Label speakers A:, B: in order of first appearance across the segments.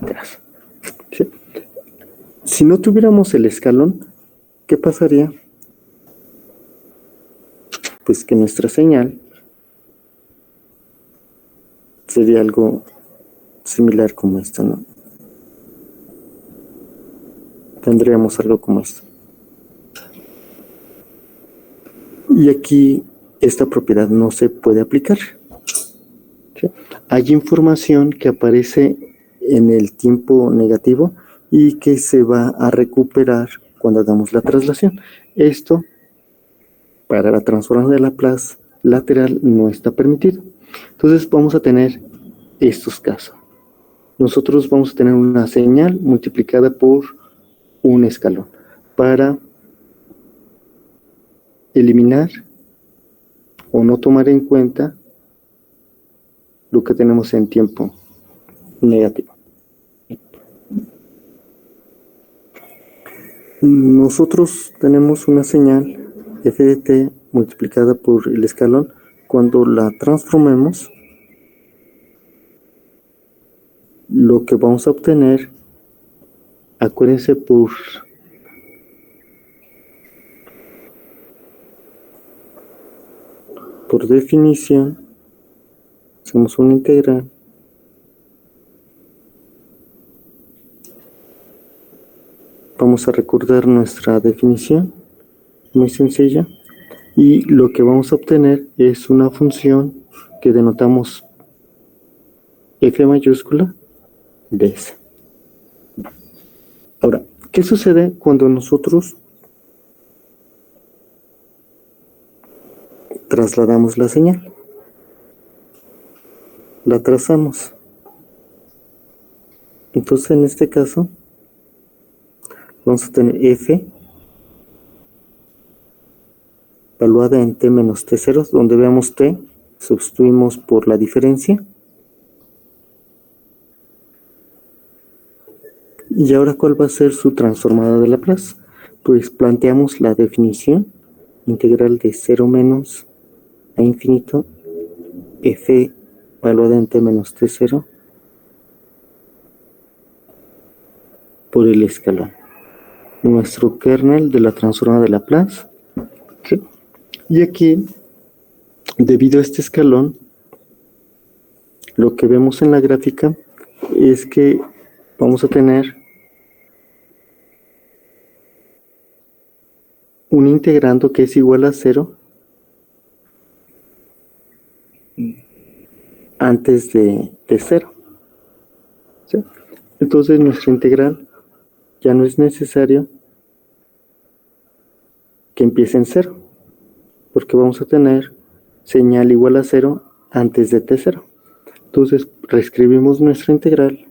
A: lateral. ¿Sí? Si no tuviéramos el escalón, ¿qué pasaría? Pues que nuestra señal sería algo similar como esto, ¿no? Tendríamos algo como esto. Y aquí esta propiedad no se puede aplicar. ¿Sí? Hay información que aparece en el tiempo negativo y que se va a recuperar cuando hagamos la traslación. Esto, para la transformación de Laplace lateral, no está permitido. Entonces vamos a tener estos casos. Nosotros vamos a tener una señal multiplicada por un escalón para eliminar o no tomar en cuenta lo que tenemos en tiempo negativo. Nosotros tenemos una señal f de t multiplicada por el escalón. Cuando la transformemos, lo que vamos a obtener, acuérdense, por definición, hacemos una integral vamos a recordar nuestra definición, muy sencilla, y lo que vamos a obtener es una función que denotamos f mayúscula de s. Ahora, ¿qué sucede cuando nosotros trasladamos la señal? La trazamos. Entonces, en este caso, vamos a tener f evaluada en t menos t0, donde veamos t, sustituimos por la diferencia. Y ahora, ¿cuál va a ser su transformada de Laplace? Pues planteamos la definición integral de 0 menos a infinito f evaluada en t menos t0 por el escalón. Nuestro kernel de la transformada de Laplace. ¿Sí? Y aquí, debido a este escalón, lo que vemos en la gráfica es que vamos a tener un integrando que es igual a 0 antes de 0. ¿Sí? Entonces nuestra integral ya no es necesario que empiece en 0, porque vamos a tener señal igual a 0 antes de t0. Entonces reescribimos nuestra integral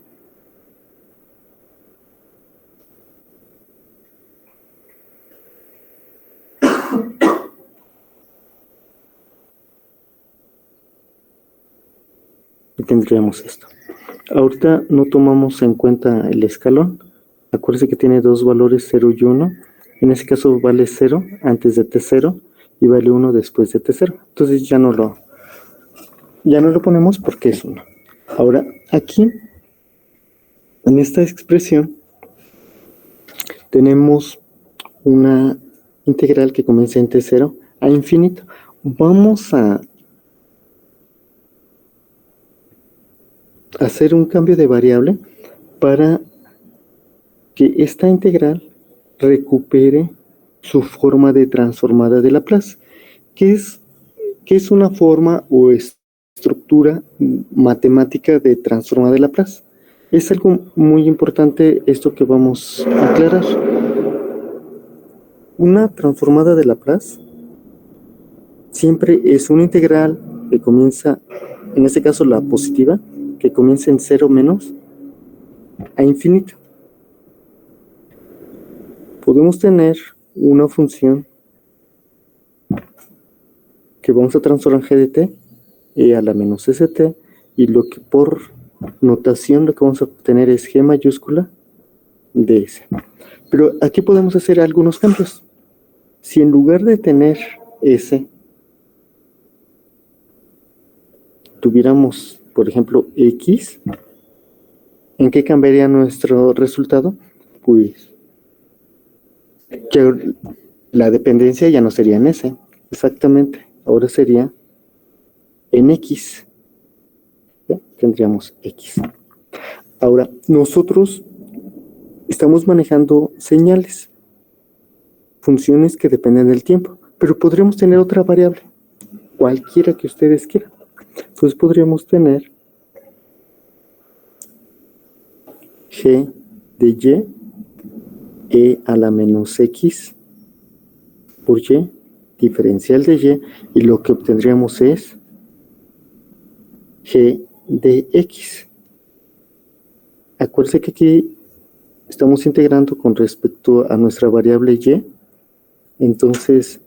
A: y tendríamos esto. Ahorita no tomamos en cuenta el escalón. Acuérdense que tiene dos valores, 0 y 1. En este caso vale 0 antes de t0 y vale 1 después de t0. Entonces ya no lo ponemos porque es 1. Ahora, aquí, en esta expresión, tenemos una integral que comienza en t0 a infinito. Vamos a hacer un cambio de variable para que esta integral recupere su forma de transformada de Laplace, que es una forma o estructura matemática de transformada de Laplace. Es algo muy importante esto que vamos a aclarar. Una transformada de Laplace siempre es una integral que comienza, en este caso la positiva, que comienza en 0 menos a infinito. Podemos tener una función que vamos a transformar g de t e a la menos st, y lo que por notación lo que vamos a obtener es g mayúscula de s. Pero aquí podemos hacer algunos cambios. Si en lugar de tener s tuviéramos, por ejemplo, x, ¿En qué cambiaría nuestro resultado? Pues que la dependencia ya no sería en S, exactamente, ahora sería en X. ¿Ya? Tendríamos X. Ahora, nosotros estamos manejando señales, funciones que dependen del tiempo, pero podríamos tener otra variable, cualquiera que ustedes quieran. Entonces podríamos tener G de Y, E a la menos X por Y, diferencial de Y, y lo que obtendríamos es G de X. Acuérdense que aquí estamos integrando con respecto a nuestra variable Y, entonces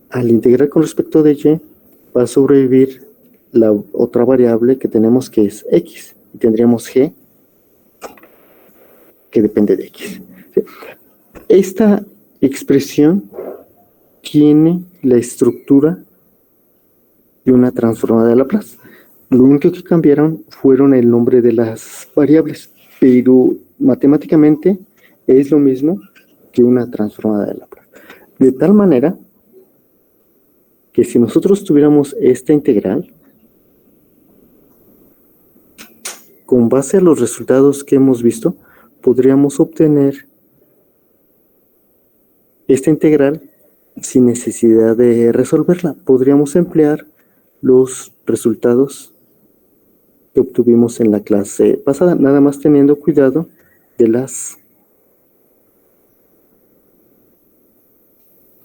A: al integrar con respecto de Y va a sobrevivir la otra variable que tenemos que es X, y tendríamos G que depende de X. Esta expresión tiene la estructura de una transformada de Laplace. Lo único que cambiaron fueron el nombre de las variables, pero matemáticamente es lo mismo que una transformada de Laplace. De tal manera que si nosotros tuviéramos esta integral, con base a los resultados que hemos visto, podríamos obtener esta integral sin necesidad de resolverla. Podríamos emplear los resultados que obtuvimos en la clase pasada, nada más teniendo cuidado de las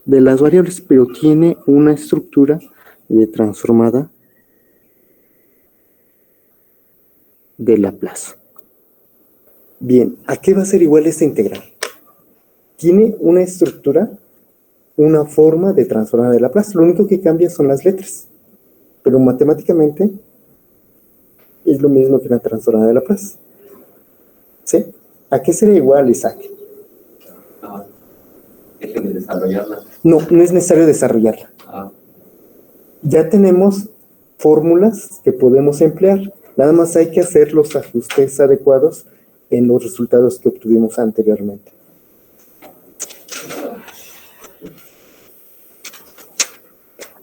A: variables, pero tiene una estructura de transformada de Laplace. Bien, ¿a qué va a ser igual esta integral? Tiene una estructura, una forma de transformada de Laplace. Lo único que cambia son las letras, pero matemáticamente es lo mismo que una transformada de Laplace. ¿Sí? ¿A qué sería igual, Isaac?
B: Déjenme desarrollarla.
A: No, no es necesario desarrollarla. Ya tenemos fórmulas que podemos emplear. Nada más hay que hacer los ajustes adecuados en los resultados que obtuvimos anteriormente.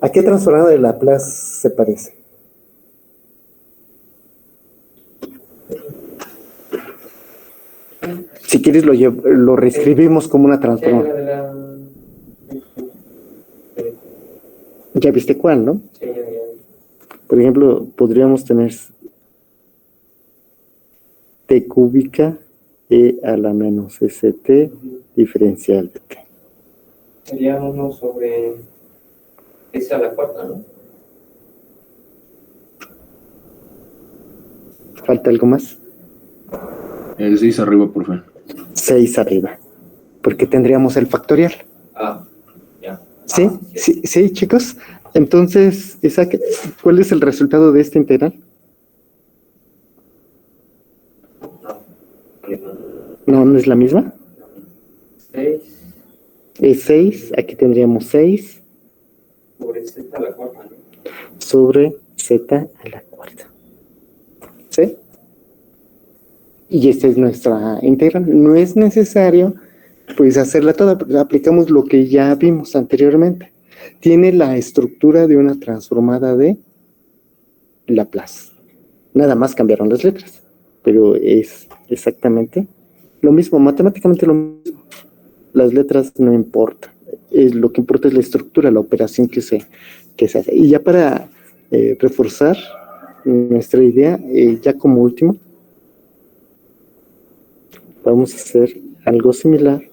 A: ¿A qué transformada de Laplace se parece? Si quieres lo reescribimos como una transformada. Ya viste cuál, ¿no? Por ejemplo, podríamos tener t cúbica e a la menos st diferencial de t.
B: Sería 1 sobre s a la cuarta, ¿no?
A: ¿Falta algo más?
C: El 6 arriba, por favor.
A: 6 arriba, porque tendríamos el factorial.
B: Ya.
A: ¿Sí? Sí, chicos. Entonces, Isaac, ¿cuál es el resultado de esta integral? No es la misma.
B: 6
A: Es 6, aquí tendríamos 6
B: sobre z a la cuarta, ¿no?
A: sobre z a la cuarta. ¿Sí? Y esta es nuestra integral. No es necesario pues hacerla toda, aplicamos lo que ya vimos anteriormente. Tiene la estructura de una transformada de Laplace. Nada más cambiaron las letras, pero es exactamente lo mismo, matemáticamente lo mismo. Las letras no importan, lo que importa es la estructura, la operación que se hace. Y ya para reforzar nuestra idea, ya como último, vamos a hacer algo similar.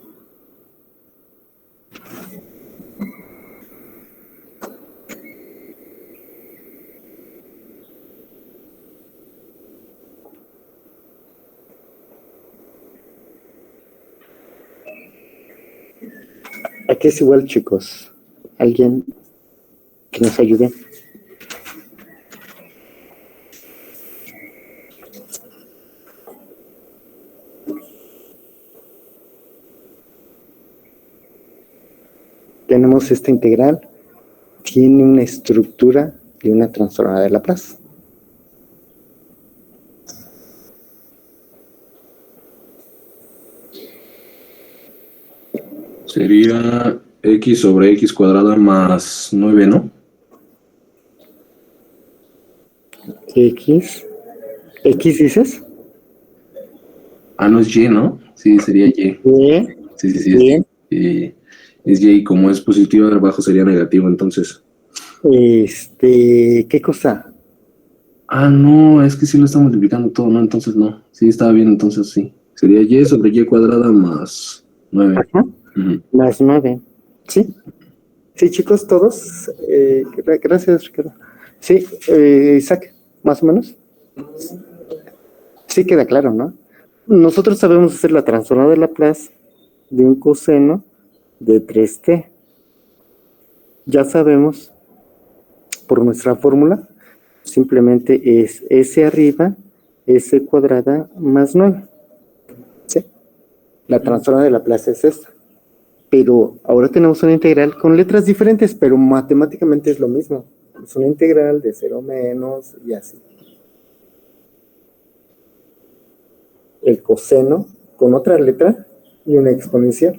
A: Aquí es igual, chicos. ¿Alguien que nos ayude? Tenemos esta integral, tiene una estructura de una transformada de Laplace.
C: Sería x sobre x cuadrada más 9, ¿no?
A: X. ¿X dices?
C: Ah, no es y, ¿no? Sí, sería y.
A: Bien,
C: Sí, sí, sí,
A: bien.
C: es y, como es positiva, abajo sería negativo, entonces.
A: ¿Qué cosa?
C: Ah, no, es que sí lo está multiplicando todo, ¿no? Entonces no. Sí, estaba bien, entonces sí. Sería y sobre y cuadrada más 9.
A: Ajá, más 9. Sí, sí, chicos, todos. Gracias, Ricardo. Sí, Isaac, más o menos. Sí queda claro, ¿no? Nosotros sabemos hacer la transformada de Laplace de un coseno de 3t. Ya sabemos por nuestra fórmula, simplemente es s arriba, s cuadrada más 9. ¿Sí? La transformada de Laplace es esta. Pero ahora tenemos una integral con letras diferentes, pero matemáticamente es lo mismo. Es una integral de 0 menos y así. El coseno con otra letra y una exponencial.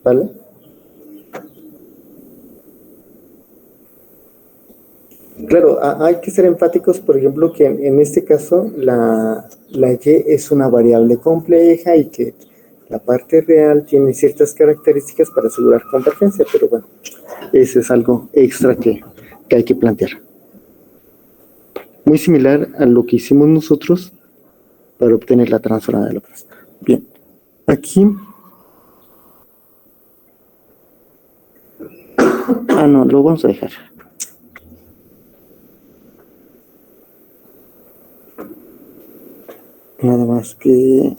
A: ¿Vale? Claro, hay que ser enfáticos, por ejemplo, que en este caso la y es una variable compleja y que la parte real tiene ciertas características para asegurar convergencia, pero bueno, eso es algo extra que hay que plantear. Muy similar a lo que hicimos nosotros para obtener la transformada de Laplace. Bien, aquí... Ah, no, lo vamos a dejar. Nada más que...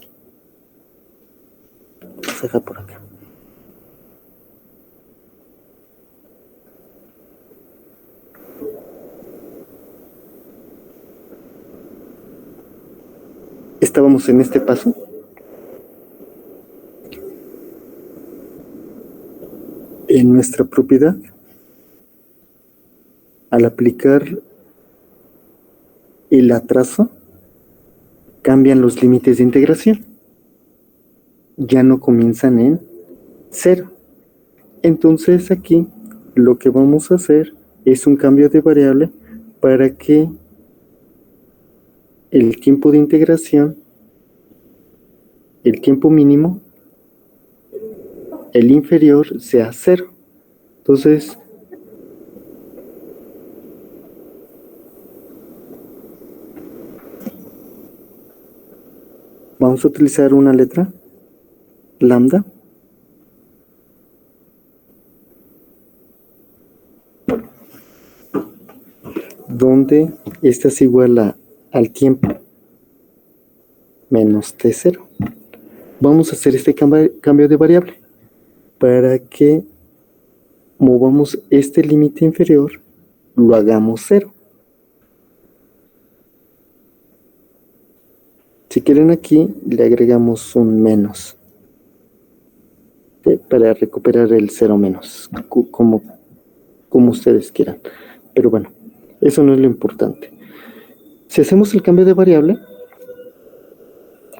A: Vamos a dejar por acá. Estábamos en este paso. En nuestra propiedad, al aplicar el atraso, cambian los límites de integración. Ya no comienzan en 0. Entonces aquí lo que vamos a hacer es un cambio de variable para que el tiempo de integración, el tiempo mínimo, el inferior sea 0. Entonces, vamos a utilizar una letra, lambda, donde esta es igual al tiempo menos t0. Vamos a hacer este cambio de variable para que movamos este límite inferior, lo hagamos 0. Si quieren aquí, le agregamos un menos para recuperar el 0 menos, como ustedes quieran. Pero bueno, eso no es lo importante. Si hacemos el cambio de variable,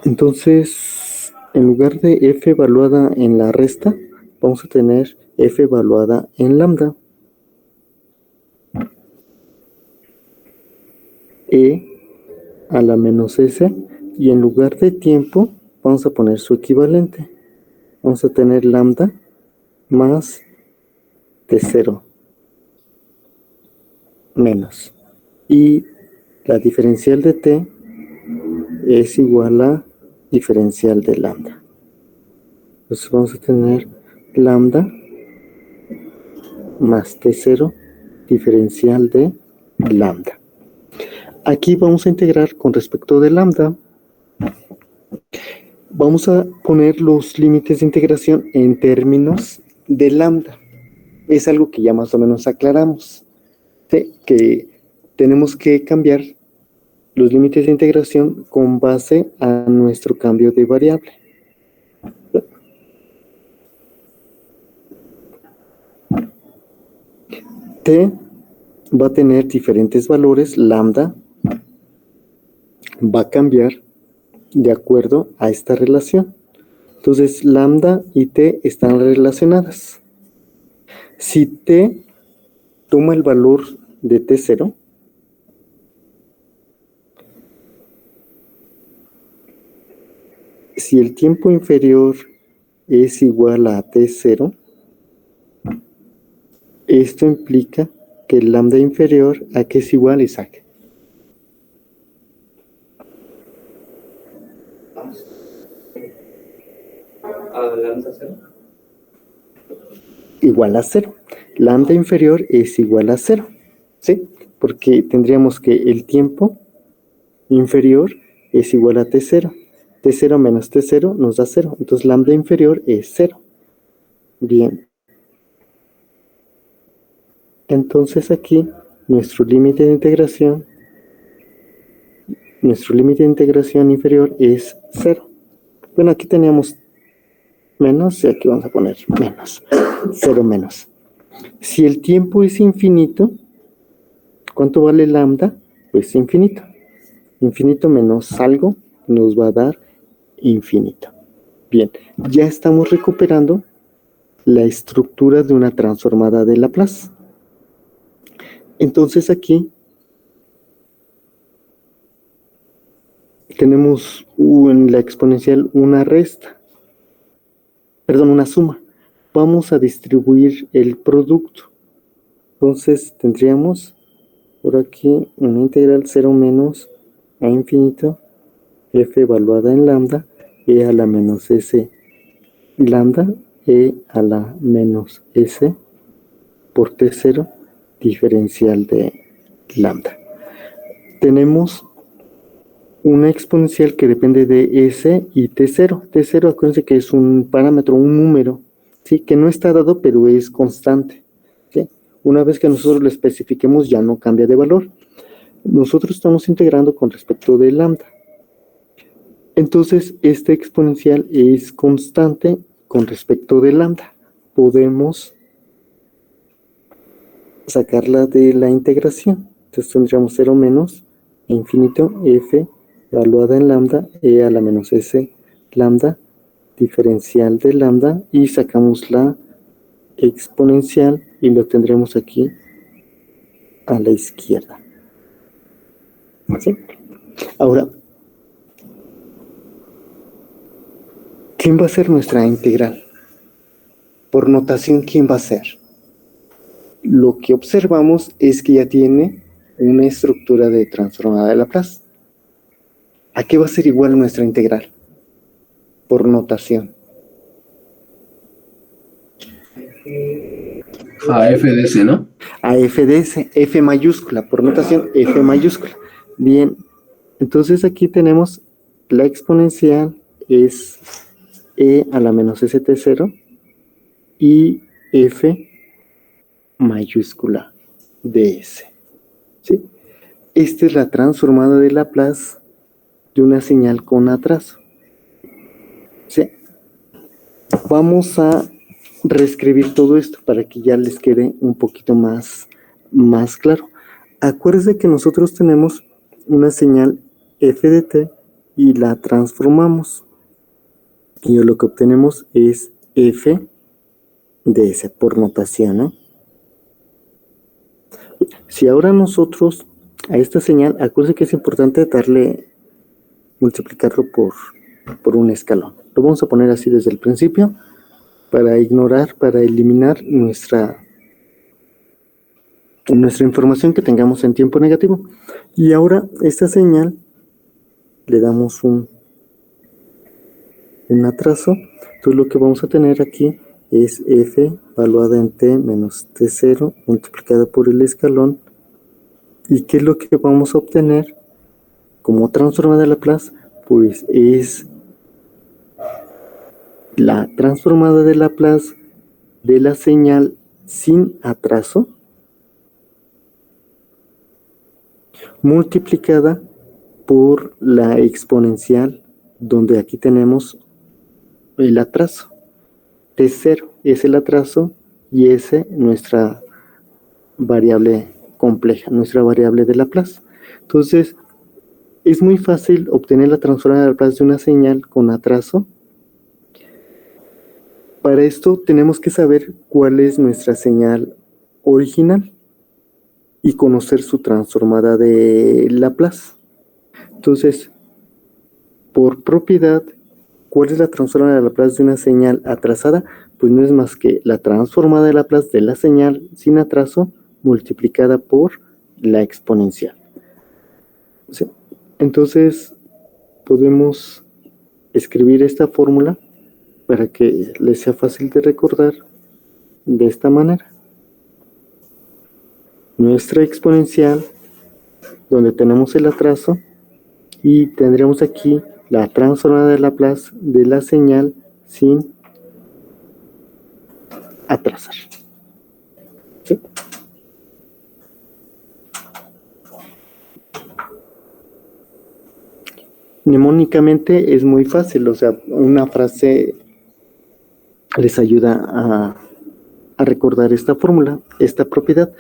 A: entonces, en lugar de f evaluada en la resta, vamos a tener f evaluada en lambda. E a la menos s, y en lugar de tiempo, vamos a poner su equivalente. Vamos a tener lambda más t0 menos. Y la diferencial de t es igual a diferencial de lambda. Entonces vamos a tener lambda más t0 diferencial de lambda. Aquí vamos a integrar con respecto de lambda. Vamos a poner los límites de integración en términos de lambda. Es algo que ya más o menos aclaramos, ¿sí? Que tenemos que cambiar los límites de integración con base a nuestro cambio de variable. T va a tener diferentes valores, lambda va a cambiar de acuerdo a esta relación. Entonces, lambda y t están relacionadas. Si t toma el valor de t0, si el tiempo inferior es igual a t0, esto implica que el lambda inferior a qué es igual, Isaac.
B: ¿A lambda 0?
A: Igual a 0. Lambda inferior es igual a 0, ¿sí? Porque tendríamos que el tiempo inferior es igual a t0. t0 menos t0 nos da 0. Entonces lambda inferior es 0. Bien. Entonces aquí nuestro límite de integración inferior es 0. Bueno, aquí teníamos menos y aquí vamos a poner menos. 0 menos. Si el tiempo es infinito, ¿cuánto vale lambda? Pues infinito. Infinito menos algo nos va a dar infinito. Bien, ya estamos recuperando la estructura de una transformada de Laplace. Entonces aquí tenemos en la exponencial una suma. Vamos a distribuir el producto. Entonces tendríamos por aquí una integral 0 menos a infinito f evaluada en lambda e a la menos s lambda e a la menos s por t0 diferencial de lambda. Tenemos una exponencial que depende de s y t0. t0, acuérdense que es un parámetro, un número, ¿sí? Que no está dado, pero es constante, ¿sí? Una vez que nosotros lo especifiquemos, ya no cambia de valor. Nosotros estamos integrando con respecto de lambda. Entonces, esta exponencial es constante con respecto de lambda. Podemos sacarla de la integración. Entonces tendríamos 0 menos infinito f evaluada en lambda e a la menos s lambda diferencial de lambda y sacamos la exponencial y lo tendremos aquí a la izquierda. ¿Sí? Ahora, ¿quién va a ser nuestra integral? Por notación, ¿quién va a ser? Lo que observamos es que ya tiene una estructura de transformada de Laplace. ¿A qué va a ser igual nuestra integral? Por notación.
C: A f de s, ¿no?
A: A f de s, f mayúscula, por notación f mayúscula. Bien, entonces aquí tenemos la exponencial es e a la menos st0 y f mayúscula de s. ¿Sí? Esta es la transformada de Laplace de una señal con atraso. ¿Sí? Vamos a reescribir todo esto para que ya les quede un poquito más claro. Acuérdense que nosotros tenemos una señal f de t y la transformamos. Y lo que obtenemos es f de s por notación, ¿no? Si ahora nosotros a esta señal, acuérdense que es importante multiplicarlo por un escalón. Lo vamos a poner así desde el principio para eliminar nuestra información que tengamos en tiempo negativo. Y ahora esta señal le damos un atraso. Entonces lo que vamos a tener aquí es f evaluada en t menos t0 multiplicada por el escalón. ¿Y qué es lo que vamos a obtener como transformada de Laplace? Pues es la transformada de Laplace de la señal sin atraso multiplicada por la exponencial, donde aquí tenemos el atraso. T0 es el atraso y S nuestra variable compleja, nuestra variable de Laplace. Entonces, es muy fácil obtener la transformada de Laplace de una señal con atraso Para esto tenemos que saber cuál es nuestra señal original y conocer su transformada de Laplace. Entonces, por propiedad, ¿cuál es la transformada de Laplace de una señal atrasada? Pues no es más que la transformada de Laplace de la señal sin atraso multiplicada por la exponencial. ¿Sí? Entonces, podemos escribir esta fórmula para que les sea fácil de recordar de esta manera. Nuestra exponencial, donde tenemos el atraso, y tendremos aquí la transformada de Laplace de la señal sin atrasar. ¿Sí? Mnemónicamente es muy fácil, o sea, una frase les ayuda a recordar esta fórmula, esta propiedad.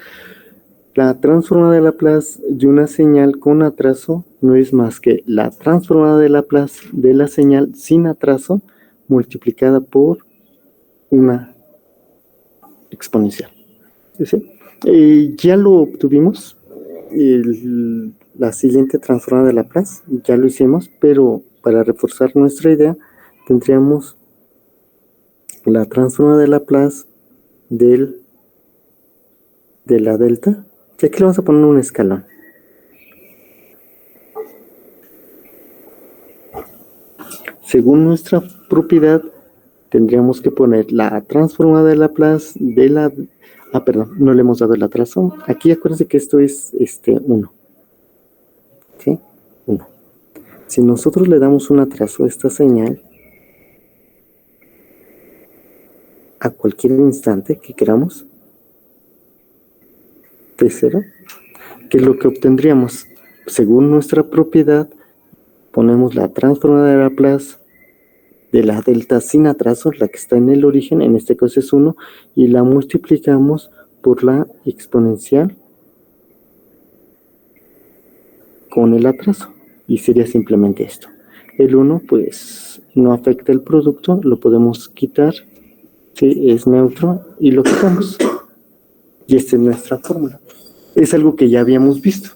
A: La transformada de Laplace de una señal con atraso no es más que la transformada de Laplace de la señal sin atraso multiplicada por una exponencial. ¿Sí? Ya lo obtuvimos, la siguiente transformada de Laplace, ya lo hicimos, pero para reforzar nuestra idea tendríamos la transformada de Laplace de la delta. Y aquí le vamos a poner un escalón. Según nuestra propiedad, tendríamos que poner la transformada de Laplace de la... perdón, no le hemos dado el atraso. Aquí acuérdense que esto es 1. ¿Sí? 1. Si nosotros le damos un atraso a esta señal, a cualquier instante que queramos, de 0, ¿qué es lo que obtendríamos? Según nuestra propiedad, ponemos la transformada de Laplace de la delta sin atraso, la que está en el origen, en este caso es 1, y la multiplicamos por la exponencial con el atraso, y sería simplemente esto. El 1 pues no afecta el producto, lo podemos quitar, ¿sí? Es neutro y lo quitamos, y esta es nuestra fórmula. Es algo que ya habíamos visto,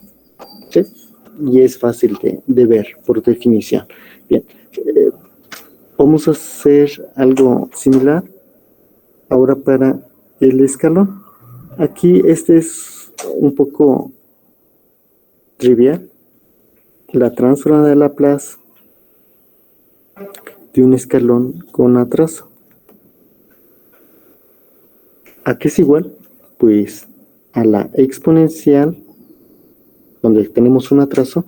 A: ¿sí? Y es fácil de ver por definición. Bien, vamos a hacer algo similar ahora para el escalón. Aquí este es un poco trivial. La transformada de Laplace de un escalón con atraso. ¿A qué es igual? Pues a la exponencial, donde tenemos un atraso,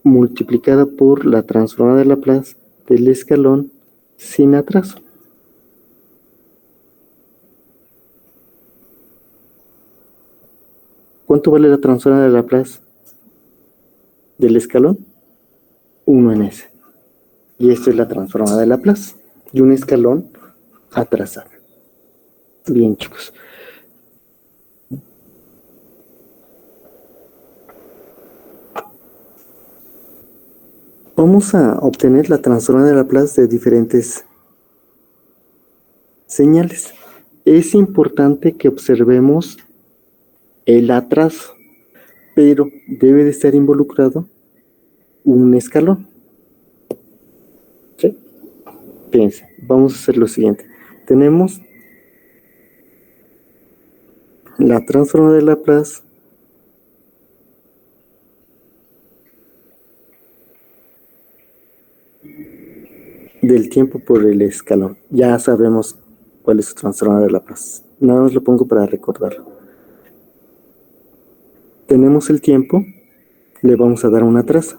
A: multiplicada por la transformada de Laplace del escalón sin atraso. ¿Cuánto vale la transformada de Laplace del escalón? 1 en S. Y esta es la transformada de Laplace de un escalón atrasado. Bien, chicos. Vamos a obtener la transformada de Laplace de diferentes señales. Es importante que observemos el atraso, pero debe de estar involucrado un escalón. ¿Sí? Fíjense, vamos a hacer lo siguiente. Tenemos la transformada de Laplace del tiempo por el escalón. Ya sabemos cuál es su transformada de Laplace. Nada más lo pongo para recordarlo. Tenemos el tiempo, le vamos a dar un atraso,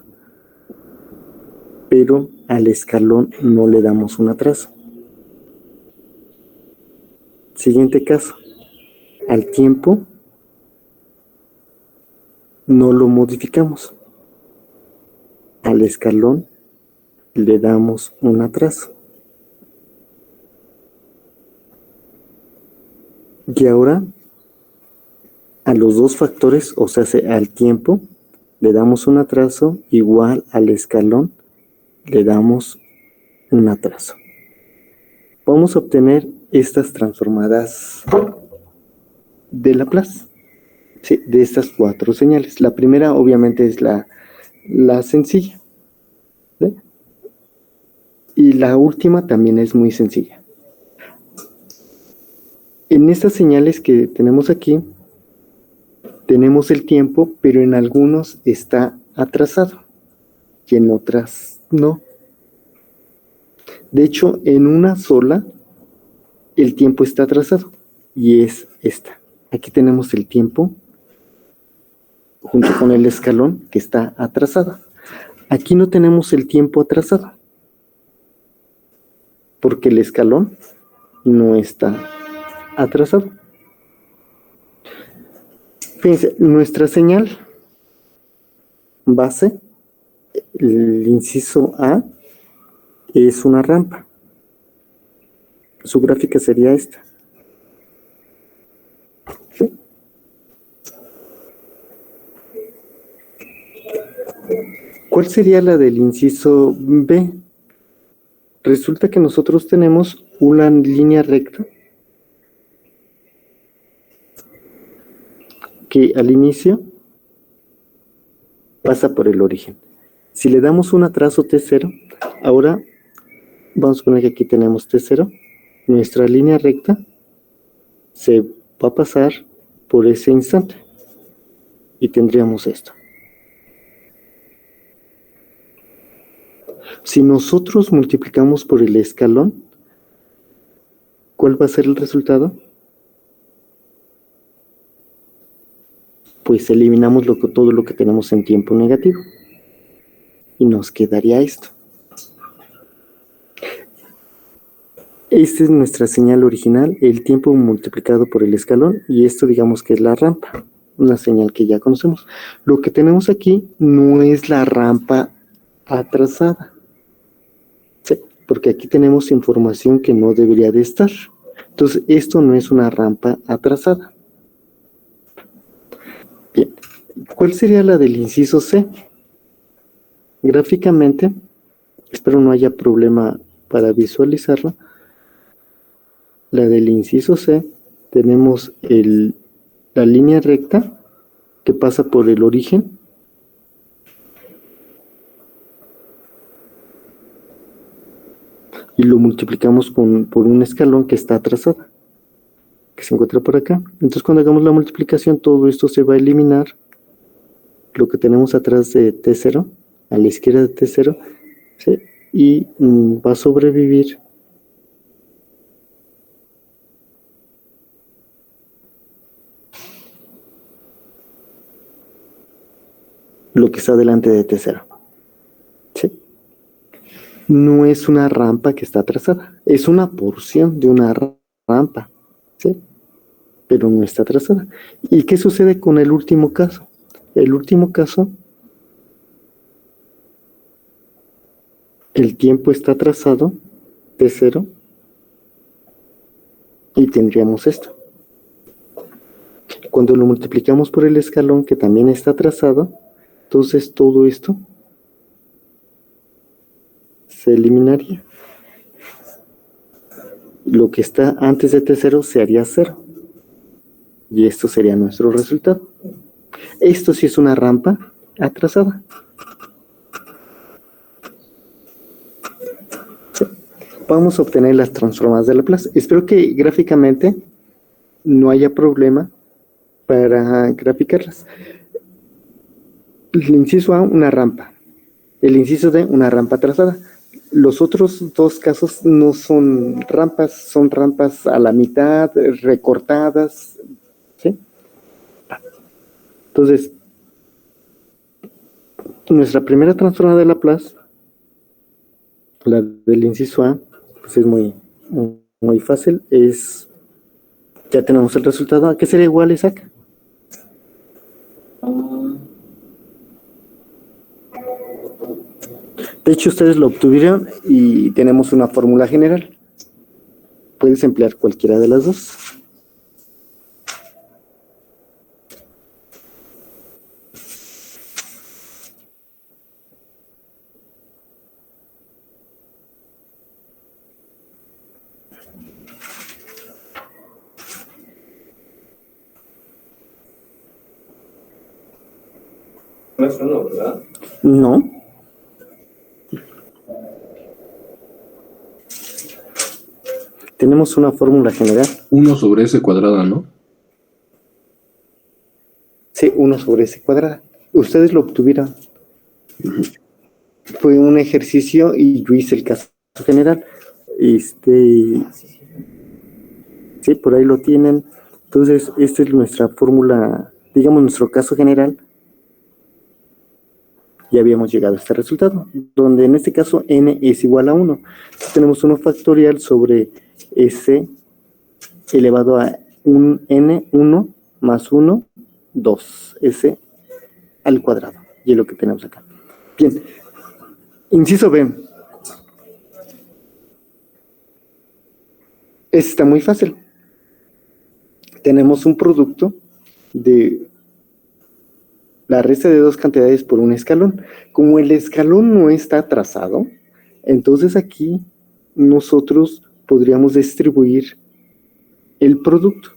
A: pero al escalón no le damos un atraso. Siguiente caso, al tiempo no lo modificamos, al escalón le damos un atraso. Y ahora a los dos factores, o sea, al tiempo le damos un atraso, igual al escalón le damos un atraso. vamos a obtener estas transformadas de Laplace, ¿sí? De estas 4 señales. La primera obviamente es la sencilla, ¿sí? Y la última también es muy sencilla. En estas señales que tenemos aquí, tenemos el tiempo, pero en algunos está atrasado y en otras no. De hecho, en una sola el tiempo está atrasado y es esta. Aquí tenemos el tiempo junto con el escalón que está atrasado. Aquí no tenemos el tiempo atrasado porque el escalón no está atrasado. Fíjense, nuestra señal base, el inciso A, es una rampa. Su gráfica sería esta. ¿Sí? ¿Cuál sería la del inciso B? Resulta que nosotros tenemos una línea recta que al inicio pasa por el origen. Si le damos un atraso T0, ahora vamos a poner que aquí tenemos T0, nuestra línea recta se va a pasar por ese instante y tendríamos esto. Si nosotros multiplicamos por el escalón, ¿cuál va a ser el resultado? Pues eliminamos todo lo que tenemos en tiempo negativo y nos quedaría esto. Esta es nuestra señal original, el tiempo multiplicado por el escalón, y esto digamos que es la rampa, una señal que ya conocemos. Lo que tenemos aquí no es la rampa atrasada, ¿sí? Porque aquí tenemos información que no debería de estar. Entonces, esto no es una rampa atrasada. Bien, ¿cuál sería la del inciso C? Gráficamente, espero no haya problema para visualizarlo. La del inciso C, tenemos la línea recta que pasa por el origen. Y lo multiplicamos por un escalón que está atrasado, que se encuentra por acá. Entonces cuando hagamos la multiplicación, todo esto se va a eliminar. Lo que tenemos atrás de T0, a la izquierda de T0, ¿sí? Y va a sobrevivir lo que está delante de T0. ¿Sí? No es una rampa que está atrasada, es una porción de una rampa, ¿sí? Pero no está atrasada. ¿Y qué sucede con el último caso? El último caso, el tiempo está atrasado, T0, y tendríamos esto. Cuando lo multiplicamos por el escalón, que también está atrasado, entonces todo esto se eliminaría. Lo que está antes de T0 se haría 0. Y esto sería nuestro resultado. Esto sí es una rampa atrasada. Sí. Vamos a obtener las transformadas de Laplace. Espero que gráficamente no haya problema para graficarlas. El inciso A, una rampa. El inciso D, una rampa atrasada. Los otros dos casos no son rampas a la mitad, recortadas, ¿sí? Entonces, nuestra primera transformada de Laplace, la del inciso A, pues es muy fácil, ya tenemos el resultado. ¿A qué sería igual, Isaac? De hecho, ustedes lo obtuvieron y tenemos una fórmula general. Puedes emplear cualquiera de las dos.
B: No es uno, ¿verdad?
A: No. Tenemos una fórmula general.
C: 1 sobre S cuadrada, ¿no?
A: Sí, 1 sobre S cuadrada. Ustedes lo obtuvieron. Fue un ejercicio y yo hice el caso general. Sí, por ahí lo tienen. Entonces, esta es nuestra fórmula, digamos, nuestro caso general. Ya habíamos llegado a este resultado, donde en este caso n es igual a 1. Entonces, tenemos 1 factorial sobre s elevado a un n, 1 más 1, 2, s al cuadrado. Y es lo que tenemos acá. Bien, inciso B. Está muy fácil. Tenemos un producto de la resta de dos cantidades por un escalón. Como el escalón no está trazado, entonces aquí nosotros podríamos distribuir el producto.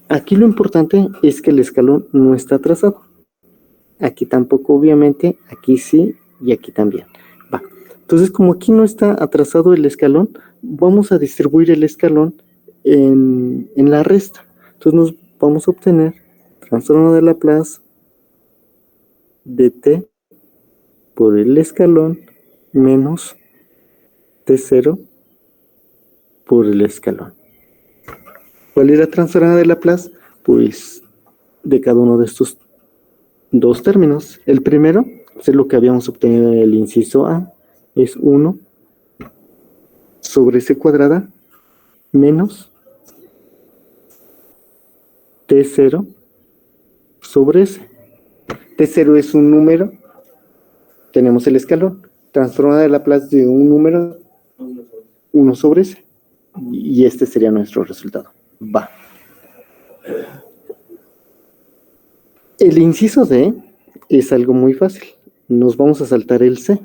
A: Aquí lo importante es que el escalón no está trazado. Aquí tampoco, obviamente, aquí sí y aquí también. Va. Entonces, como aquí no está atrasado el escalón, vamos a distribuir el escalón en la resta. Entonces nos vamos a obtener transformo de Laplace de t por el escalón menos t0 por el escalón. ¿Cuál es la transformada de Laplace? Pues de cada uno de estos dos términos. El primero es lo que habíamos obtenido en el inciso A, es 1 sobre c cuadrada menos t0 sobre s. T0 es un número, tenemos el escalón, transformada de Laplace de un número 1 sobre s. Y este sería nuestro resultado. Va. El inciso D es algo muy fácil. Nos vamos a saltar el C.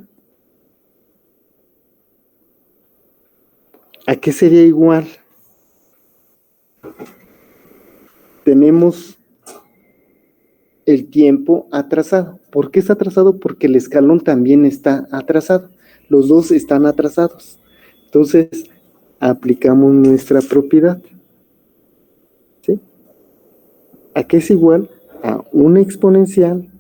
A: ¿A qué sería igual? Tenemos el tiempo atrasado. ¿Por qué está atrasado? Porque el escalón también está atrasado. Los dos están atrasados. Entonces, aplicamos nuestra propiedad. ¿Sí? ¿A qué es igual? A una exponencial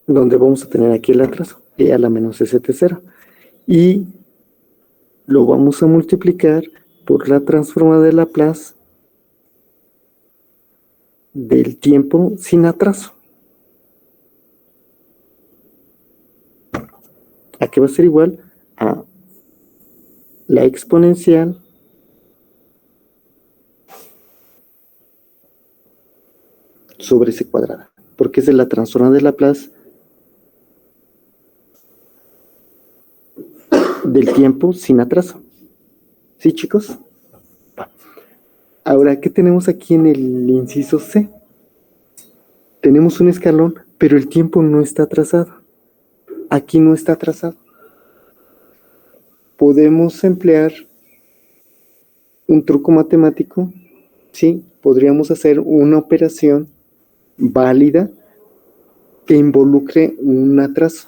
A: donde vamos a tener aquí el atraso, e a la menos st0. Y lo vamos a multiplicar por la transformada de Laplace del tiempo sin atraso. ¿A qué va a ser igual? A la exponencial sobre c cuadrada, porque es de la transformada de Laplace del tiempo sin atraso. ¿Sí, chicos? Ahora, ¿qué tenemos aquí en el inciso C? Tenemos un escalón, pero el tiempo no está atrasado. Aquí no está atrasado. Podemos emplear un truco matemático, ¿sí? Podríamos hacer una operación válida que involucre un atraso.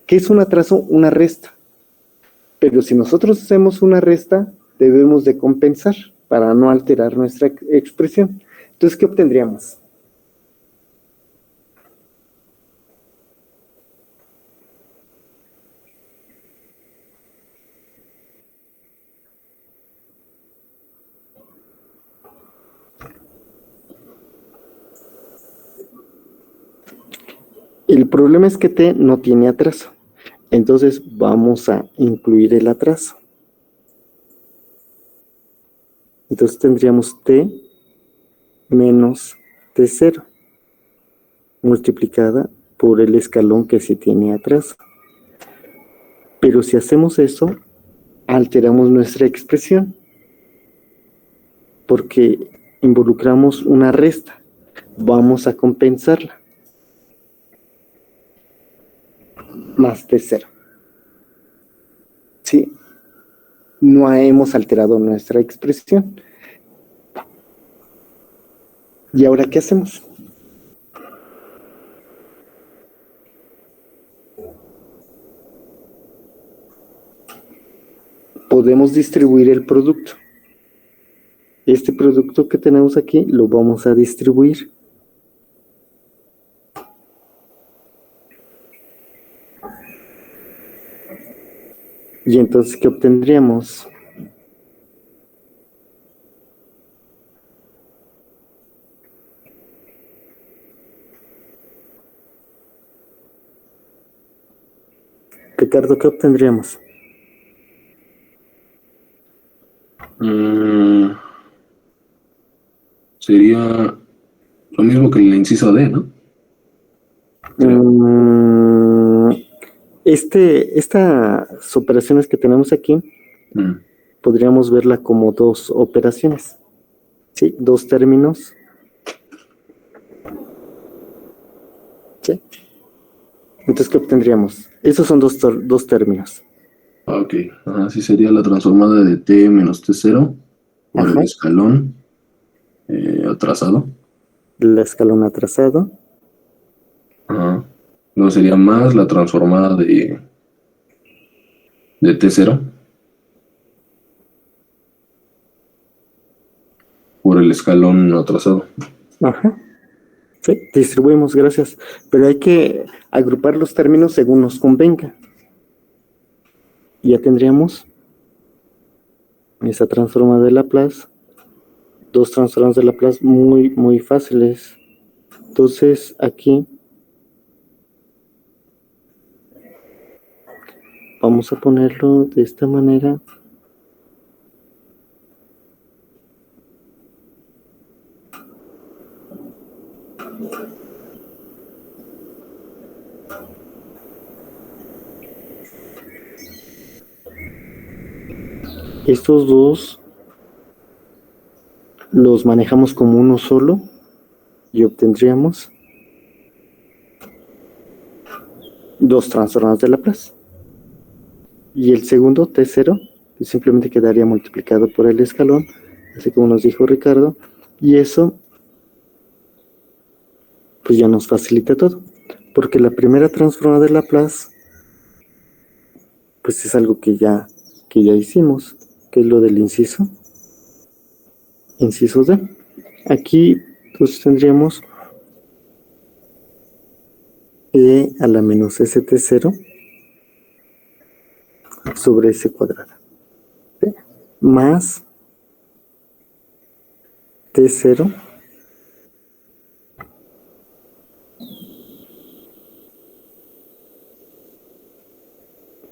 A: ¿Qué es un atraso? Una resta. Pero si nosotros hacemos una resta, debemos de compensar para no alterar nuestra expresión. Entonces, ¿qué obtendríamos? El problema es que t no tiene atraso. Entonces vamos a incluir el atraso. Entonces tendríamos t menos t0 multiplicada por el escalón que sí tiene atraso. Pero si hacemos eso, alteramos nuestra expresión porque involucramos una resta. Vamos a compensarla. Más t0. ¿Sí? No hemos alterado nuestra expresión. ¿Y ahora qué hacemos? Podemos distribuir el producto. Este producto que tenemos aquí lo vamos a distribuir. Y entonces, ¿qué obtendríamos? Ricardo, ¿qué obtendríamos?
C: Sería lo mismo que el inciso D, ¿no?
A: Estas operaciones que tenemos aquí, podríamos verla como dos operaciones, ¿sí? Dos términos. ¿Sí? Entonces, ¿qué obtendríamos? Esos son dos términos.
C: Ok, así sería la transformada de T menos T0 por el escalón atrasado.
A: El escalón atrasado.
C: Luego sería más la transformada de T0 por el escalón atrasado.
A: Ajá. Sí, distribuimos, gracias. Pero hay que agrupar los términos según nos convenga. Y ya tendríamos esa transformada de Laplace. Dos transformadas de Laplace muy fáciles. Entonces, aquí vamos a ponerlo de esta manera. Estos dos los manejamos como uno solo y obtendríamos dos transformadas de Laplace. Y el segundo, T0, pues simplemente quedaría multiplicado por el escalón, así como nos dijo Ricardo, y eso pues ya nos facilita todo, porque la primera transformada de Laplace pues es algo que ya hicimos, que es lo del inciso D. Aquí pues tendríamos E a la menos ST0 sobre S cuadrado, ¿sí? Más T0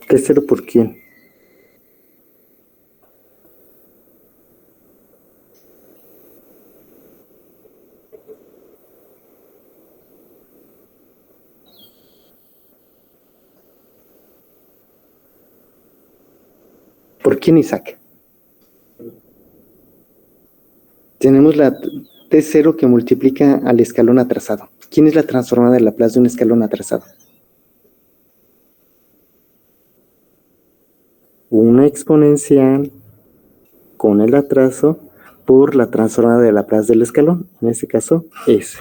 A: ¿T0 por quién? ¿Por quién, Isaac? Tenemos la T0 que multiplica al escalón atrasado. ¿Quién es la transformada de Laplace de un escalón atrasado? Una exponencial con el atraso por la transformada de Laplace del escalón, en este caso S.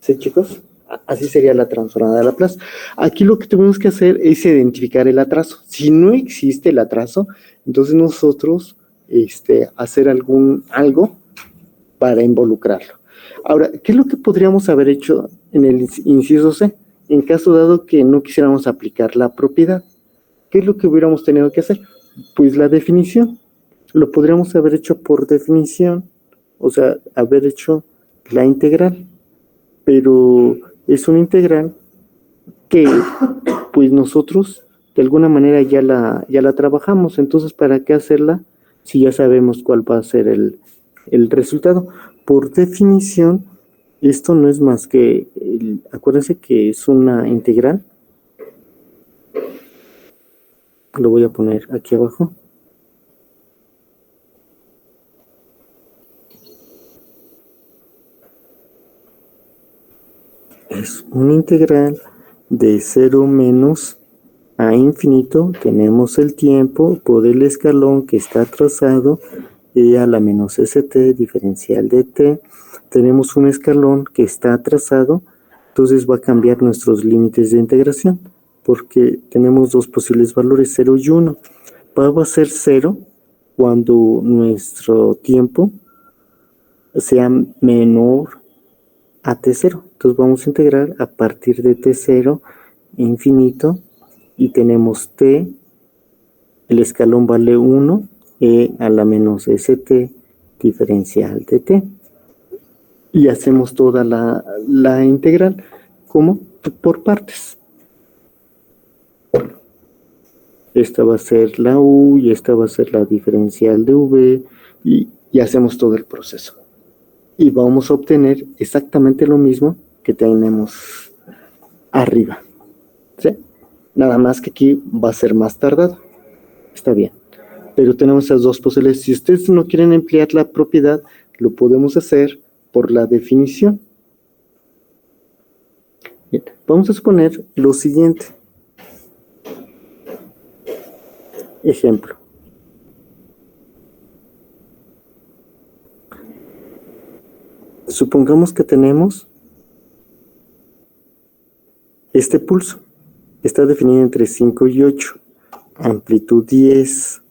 A: ¿Sí, chicos? Así sería la transformada de Laplace. Aquí lo que tenemos que hacer es identificar el atraso. Si no existe el atraso, entonces nosotros hacer algo para involucrarlo. Ahora, ¿qué es lo que podríamos haber hecho en el inciso C? En caso dado que no quisiéramos aplicar la propiedad, ¿qué es lo que hubiéramos tenido que hacer? Pues la definición. Lo podríamos haber hecho por definición, o sea, haber hecho la integral, pero es una integral que pues nosotros de alguna manera ya la trabajamos. Entonces, ¿para qué hacerla si ya sabemos cuál va a ser el resultado? Por definición, esto no es más que, acuérdense que es una integral. Lo voy a poner aquí abajo. Es una integral de 0 menos a infinito. Tenemos el tiempo por el escalón que está trazado e a la menos st diferencial de t. Tenemos un escalón que está trazado, entonces va a cambiar nuestros límites de integración, porque tenemos dos posibles valores, 0 y 1. Va a ser 0 cuando nuestro tiempo sea menor a t0. Entonces vamos a integrar a partir de t0 infinito, y tenemos t, el escalón vale 1, e a la menos st diferencial de t. Y hacemos toda la integral como por partes. Esta va a ser la u y esta va a ser la diferencial de v, y hacemos todo el proceso. Y vamos a obtener exactamente lo mismo que tenemos arriba, ¿sí? Nada más que aquí va a ser más tardado. Está bien. Pero tenemos esas dos posibilidades. Si ustedes no quieren emplear la propiedad, lo podemos hacer por la definición. Bien, vamos a suponer lo siguiente. Ejemplo. Supongamos que tenemos este pulso. Está definido entre 5 y 8. Amplitud 10.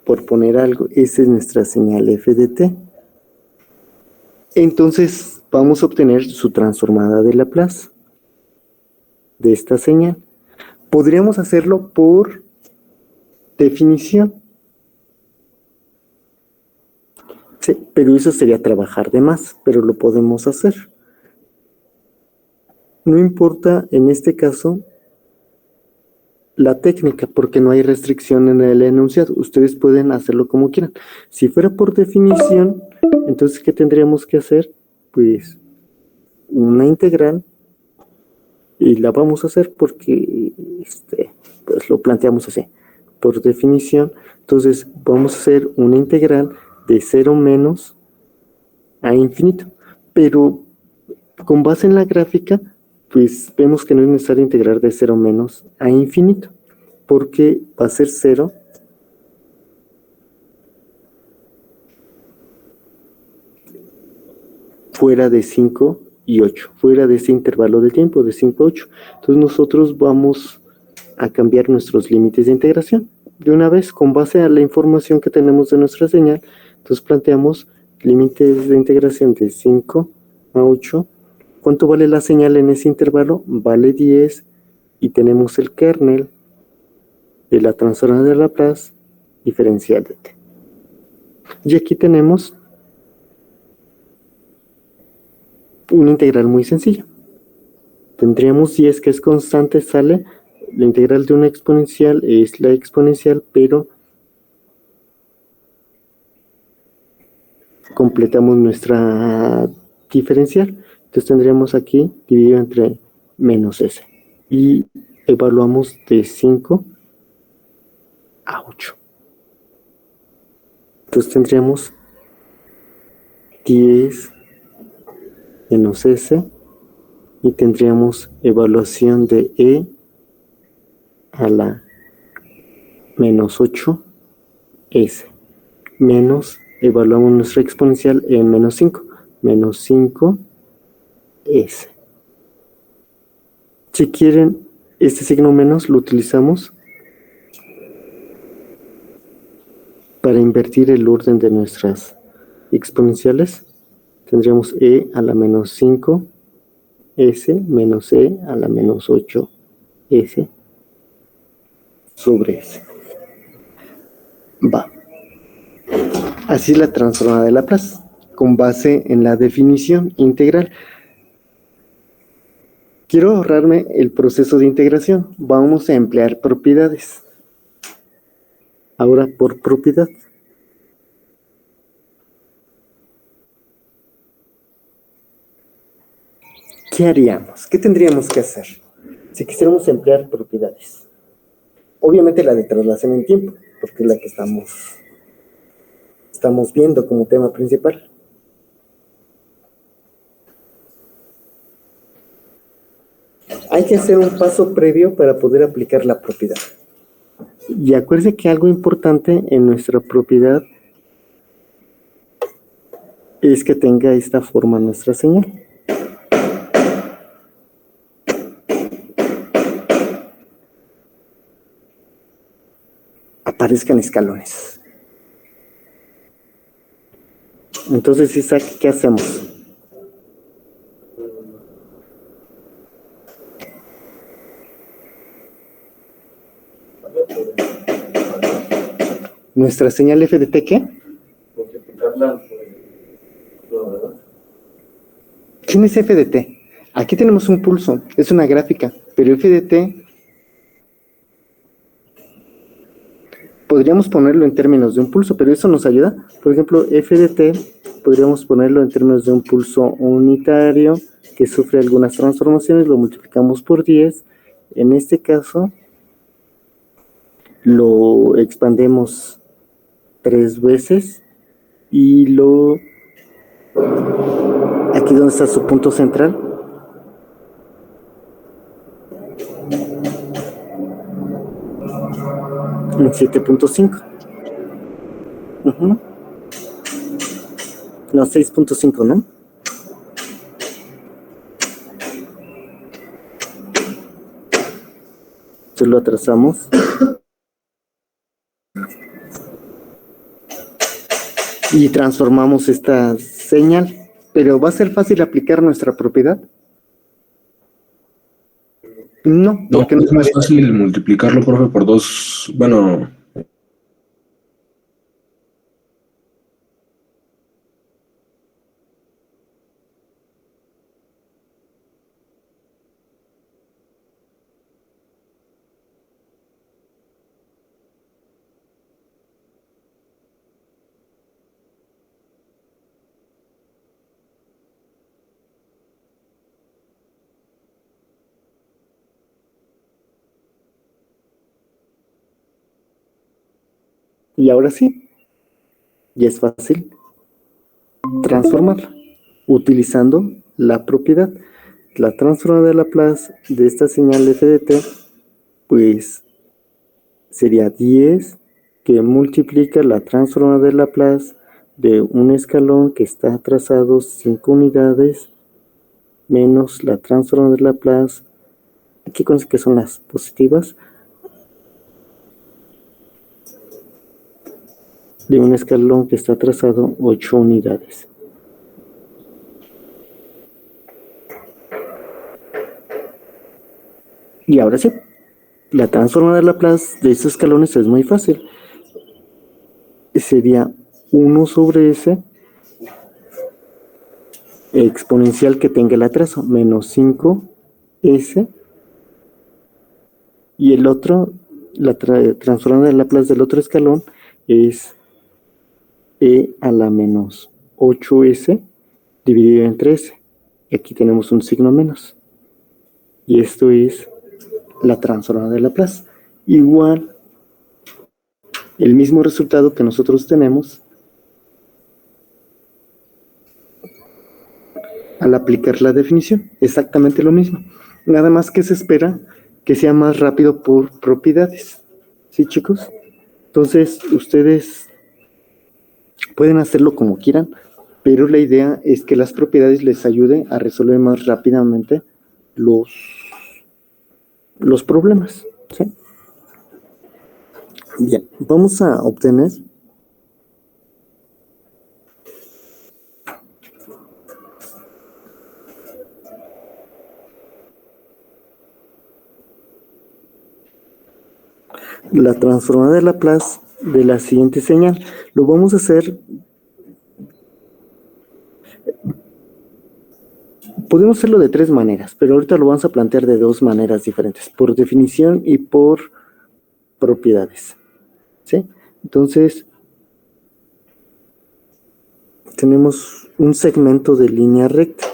A: Por poner algo, esa es nuestra señal f de t. Entonces vamos a obtener su transformada de Laplace de esta señal. Podríamos hacerlo por definición. Sí, pero eso sería trabajar de más, pero lo podemos hacer. No importa en este caso la técnica, porque no hay restricción en el enunciado. Ustedes pueden hacerlo como quieran. Si fuera por definición, entonces, ¿qué tendríamos que hacer? Pues una integral, y la vamos a hacer porque pues lo planteamos así, por definición. Entonces, vamos a hacer una integral de 0 menos a infinito. Pero con base en la gráfica, pues vemos que no es necesario integrar de 0 menos a infinito, porque va a ser 0 fuera de 5 y 8, fuera de ese intervalo de tiempo de 5 a 8. Entonces nosotros vamos a cambiar nuestros límites de integración. De una vez, con base a la información que tenemos de nuestra señal, entonces planteamos límites de integración de 5 a 8. ¿Cuánto vale la señal en ese intervalo? Vale 10, y tenemos el kernel de la transformada de Laplace diferencial de t. Y aquí tenemos una integral muy sencilla. Tendríamos 10 que es constante, sale la integral de una exponencial, es la exponencial, pero completamos nuestra diferencial. Entonces tendríamos aquí dividido entre menos s. Y evaluamos de 5 a 8. Entonces tendríamos 10 menos s, y tendríamos evaluación de e a la menos 8s, menos, evaluamos nuestra exponencial en menos 5, menos 5s. Si quieren, este signo menos lo utilizamos para invertir el orden de nuestras exponenciales. Tendríamos e a la menos 5s menos e a la menos 8s sobre s. Va. Así es la transformada de Laplace, con base en la definición integral. Quiero ahorrarme el proceso de integración. Vamos a emplear propiedades. Ahora por propiedad. ¿Qué haríamos? ¿Qué tendríamos que hacer si quisiéramos emplear propiedades? Obviamente la de traslación en tiempo, porque es la que estamos viendo como tema principal. Hay que hacer un paso previo para poder aplicar la propiedad. Y acuérdense que algo importante en nuestra propiedad es que tenga esta forma nuestra señal. Aparezcan escalones. Entonces, Isaac, ¿qué hacemos? ¿Nuestra señal f de t qué?
B: Multiplicarla por ¿verdad?
A: ¿Quién es f de t? Aquí tenemos un pulso, es una gráfica, pero f de t podríamos ponerlo en términos de un pulso, pero eso nos ayuda. Por ejemplo, f de t podríamos ponerlo en términos de un pulso unitario que sufre algunas transformaciones, lo multiplicamos por 10. En este caso, lo expandemos 3 veces y aquí donde está su punto central, en 7.5. No, 6.5, ¿no? Entonces lo atrasamos. Y transformamos esta señal. Pero ¿va a ser fácil aplicar nuestra propiedad? No,
C: No,
A: porque no
C: es más fácil multiplicarlo, profe, por 2. Bueno,
A: Y ahora sí, ya es fácil transformarla utilizando la propiedad. La transformada de Laplace de esta señal f de t, pues sería 10 que multiplica la transformada de Laplace de un escalón que está trazado 5 unidades menos la transformada de Laplace, aquí con que son las positivas, de un escalón que está trazado 8 unidades. Y ahora sí, la transformada de Laplace de estos escalones es muy fácil. Sería 1 sobre s exponencial que tenga el trazo, menos 5s, y el otro, la transformada de Laplace del otro escalón es e a la menos 8s dividido entre s. Y aquí tenemos un signo menos. Y esto es la transformada de Laplace. Igual, el mismo resultado que nosotros tenemos al aplicar la definición. Exactamente lo mismo. Nada más que se espera que sea más rápido por propiedades. ¿Sí, chicos? Entonces, ustedes pueden hacerlo como quieran, pero la idea es que las propiedades les ayuden a resolver más rápidamente los problemas. ¿Sí? Bien, vamos a obtener la transformada de Laplace de la siguiente señal. Lo vamos a hacer. Podemos hacerlo de 3 maneras, pero ahorita lo vamos a plantear de 2 maneras diferentes, por definición y por propiedades. ¿Sí? Entonces, tenemos un segmento de línea recta.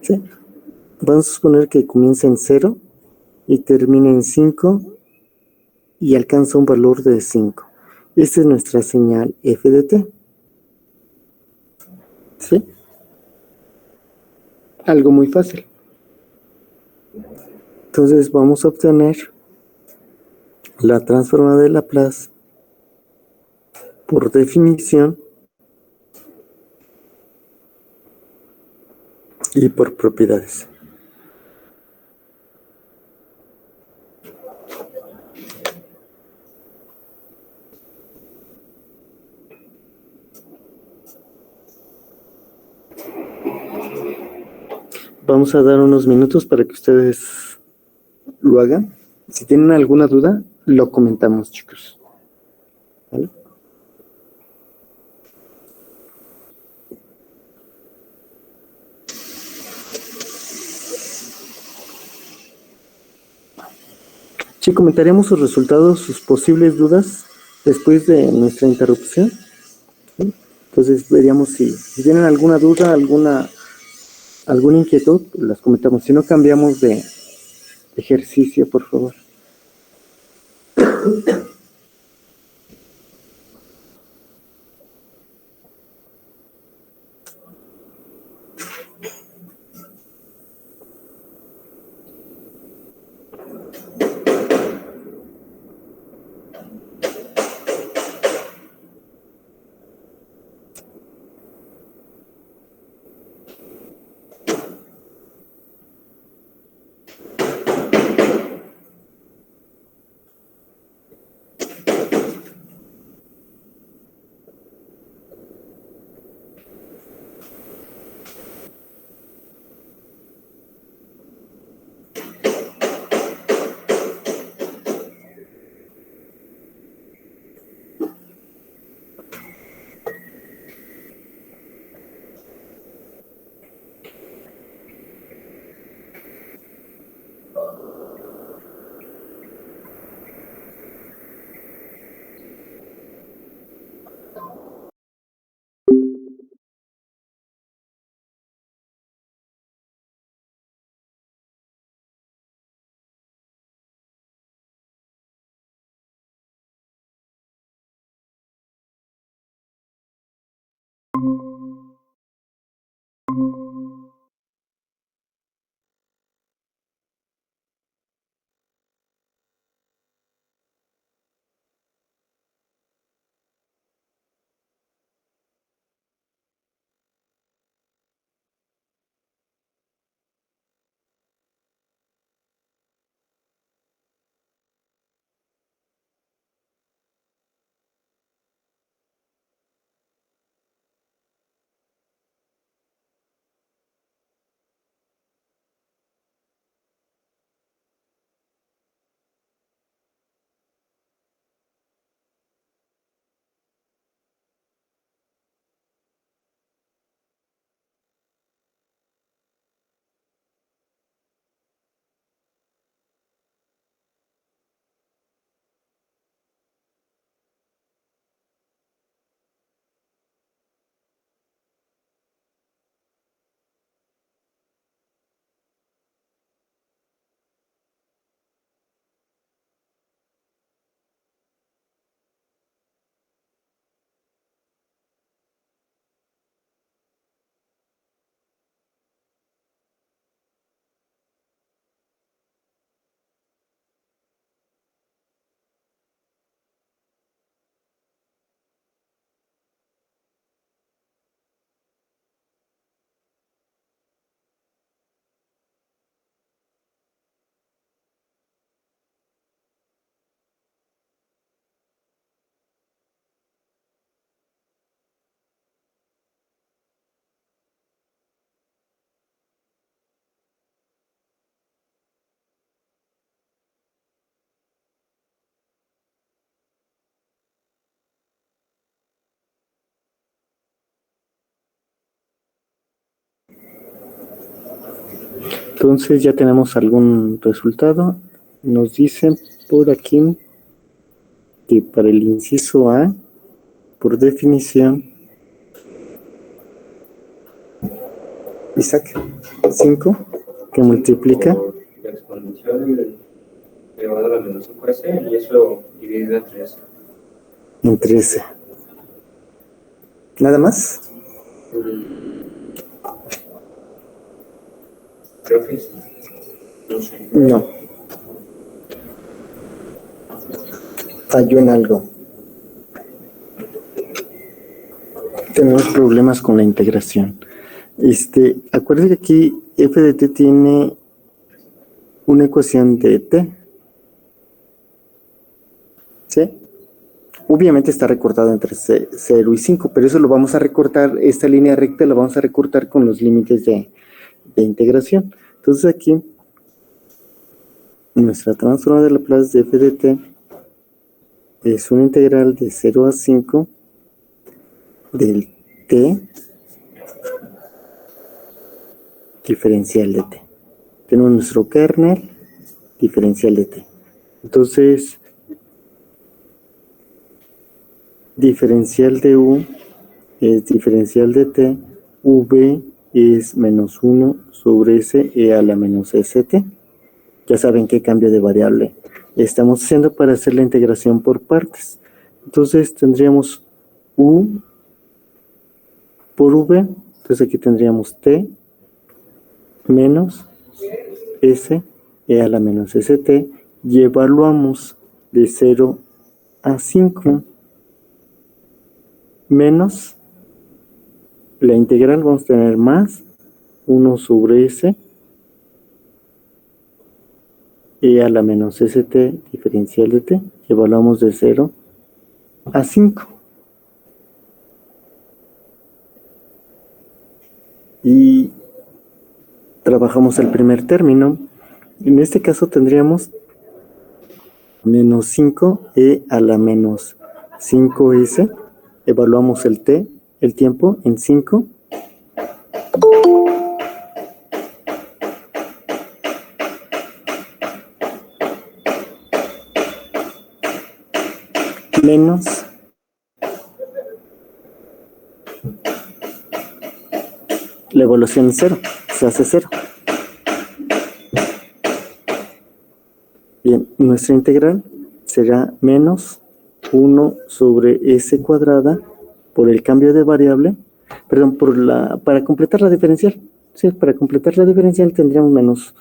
A: ¿Sí? Vamos a suponer que comienza en 0 y termina en 5 y alcanza un valor de 5. Esta es nuestra señal f de t. ¿Sí? Algo muy fácil. Entonces vamos a obtener la transformada de Laplace por definición y por propiedades. Vamos a dar unos minutos para que ustedes lo hagan. Si tienen alguna duda, lo comentamos, chicos. ¿Vale? Sí, comentaremos sus resultados, sus posibles dudas después de nuestra interrupción. ¿Sí? Entonces veríamos si tienen alguna duda, alguna inquietud, las comentamos. Si no, cambiamos de ejercicio, por favor. Entonces ya tenemos algún resultado. Nos dicen por aquí que para el inciso A, por definición, Isaac, 5, que multiplica
B: La exponencial elevado a la menos 5s y eso dividido entre s.
A: entre ese. ¿Nada más?
B: Creo que sí. No sé.
A: No. Falló en algo. Tenemos problemas con la integración. Acuérdense que aquí f de t tiene una ecuación de t, ¿sí? Obviamente está recortado entre 0 y 5, pero eso lo vamos a recortar, esta línea recta la vamos a recortar con los límites de integración. Entonces aquí, nuestra transforma de Laplace de f de t es una integral de 0 a 5 del t diferencial de t. Tenemos nuestro kernel diferencial de t. Entonces, diferencial de u es diferencial de t, v es menos 1 sobre s e a la menos st. Ya saben qué cambio de variable estamos haciendo para hacer la integración por partes. Entonces tendríamos u por v, entonces aquí tendríamos t menos s e a la menos st, y evaluamos de 0 a 5 menos la integral, vamos a tener más 1 sobre s e a la menos st diferencial de t, y evaluamos de 0 a 5. Y trabajamos el primer término. En este caso tendríamos menos 5 e a la menos 5s. Evaluamos el t, el tiempo, en 5. Menos la evaluación es 0, se hace 0. Bien, nuestra integral será menos 1 sobre s cuadrada por el cambio de variable, perdón, para completar la diferencial. Sí, para completar la diferencial tendríamos menos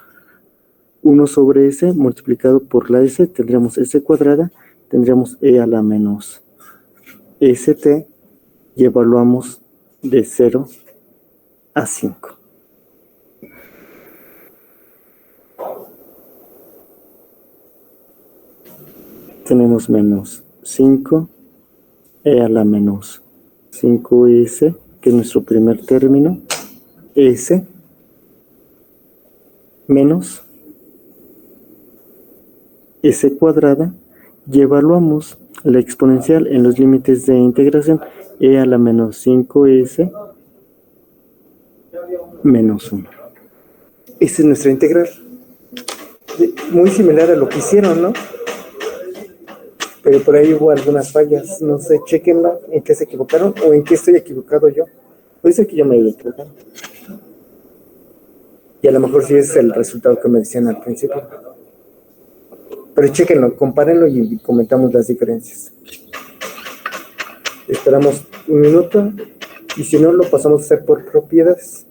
A: 1 sobre s multiplicado por la s, tendríamos s cuadrada, tendríamos e a la menos st, y evaluamos de 0 a 5. Tenemos menos 5 e a la menos 5s, que es nuestro primer término, s, menos s cuadrada, y evaluamos la exponencial en los límites de integración, e a la menos 5s menos 1. Esa es nuestra integral. Muy similar a lo que hicieron, ¿no? Pero por ahí hubo algunas fallas. No sé, chequenla en qué se equivocaron o en qué estoy equivocado yo. Puede ser que yo me haya equivocado. Y a lo mejor sí es el resultado que me decían al principio. Pero chequenlo, compárenlo y comentamos las diferencias. Esperamos un minuto y si no, lo pasamos a hacer por propiedades.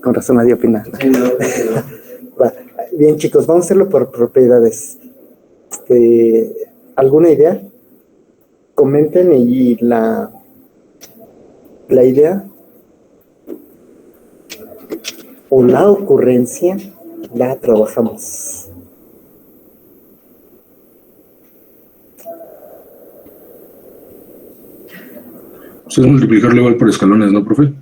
A: Con razón nadie opina.
B: Sí, no, no.
A: Va. Bien, chicos, vamos a hacerlo por propiedades. ¿Alguna idea? Comenten y la idea o la ocurrencia la trabajamos.
C: Eso es multiplicarlo igual por escalones, ¿no, profe?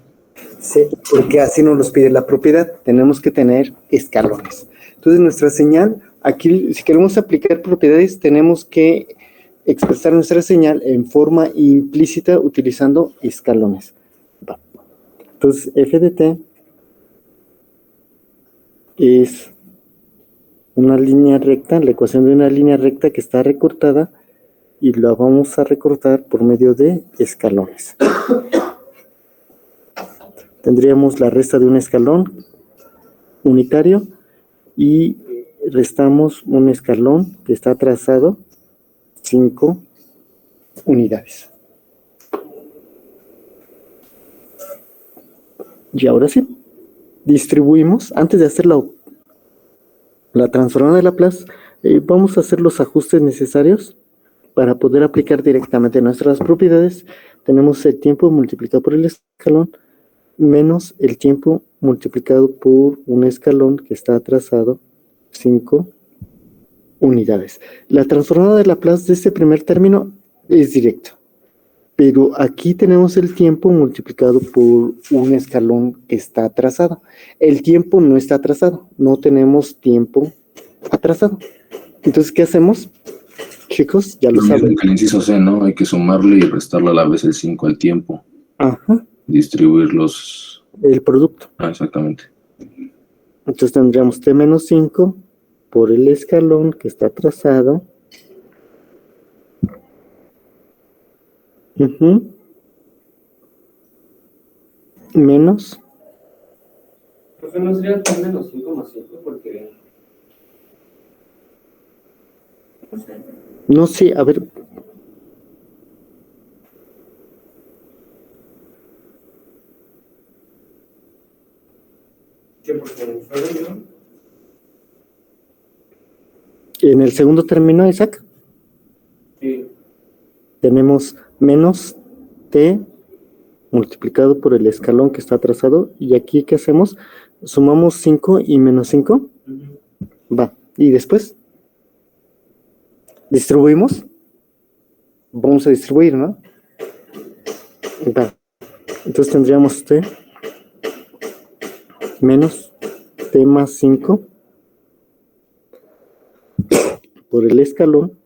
A: Sí, porque así nos los pide la propiedad. Tenemos que tener escalones. Entonces, nuestra señal, aquí, si queremos aplicar propiedades, tenemos que expresar nuestra señal en forma implícita utilizando escalones. Va. Entonces, f de t es una línea recta, la ecuación de una línea recta que está recortada y la vamos a recortar por medio de escalones. Tendríamos la resta de un escalón unitario y restamos un escalón que está trazado 5 unidades. Y ahora sí, distribuimos, antes de hacer la transformada de Laplace, vamos a hacer los ajustes necesarios para poder aplicar directamente nuestras propiedades. Tenemos el tiempo multiplicado por el escalón menos el tiempo multiplicado por un escalón que está trazado 5 unidades. La transformada de Laplace de este primer término es directo, pero aquí tenemos el tiempo multiplicado por un escalón que está atrasado. El tiempo no está atrasado, no tenemos tiempo atrasado. Entonces, ¿qué hacemos? Chicos, ya lo saben.
C: Que el inciso C, ¿no? Hay que sumarle y restarle a la vez el 5 al tiempo.
A: Ajá.
C: Distribuirlos.
A: El producto.
C: Exactamente.
A: Entonces tendríamos t menos 5 por el escalón que está trazado. Menos.
B: Profe, no sería tan menos 5 más 5 porque... No sé.
A: No sé, a ver.
B: ¿Qué? Porque en el suelo,
A: En el segundo término, Isaac,
B: sí.
A: tenemos menos t multiplicado por el escalón que está trazado. Y aquí, ¿qué hacemos? Sumamos 5 y menos 5. Va. Y después, distribuimos. Vamos a distribuir, ¿no? Va. Entonces tendríamos t menos t más 5 por el escalón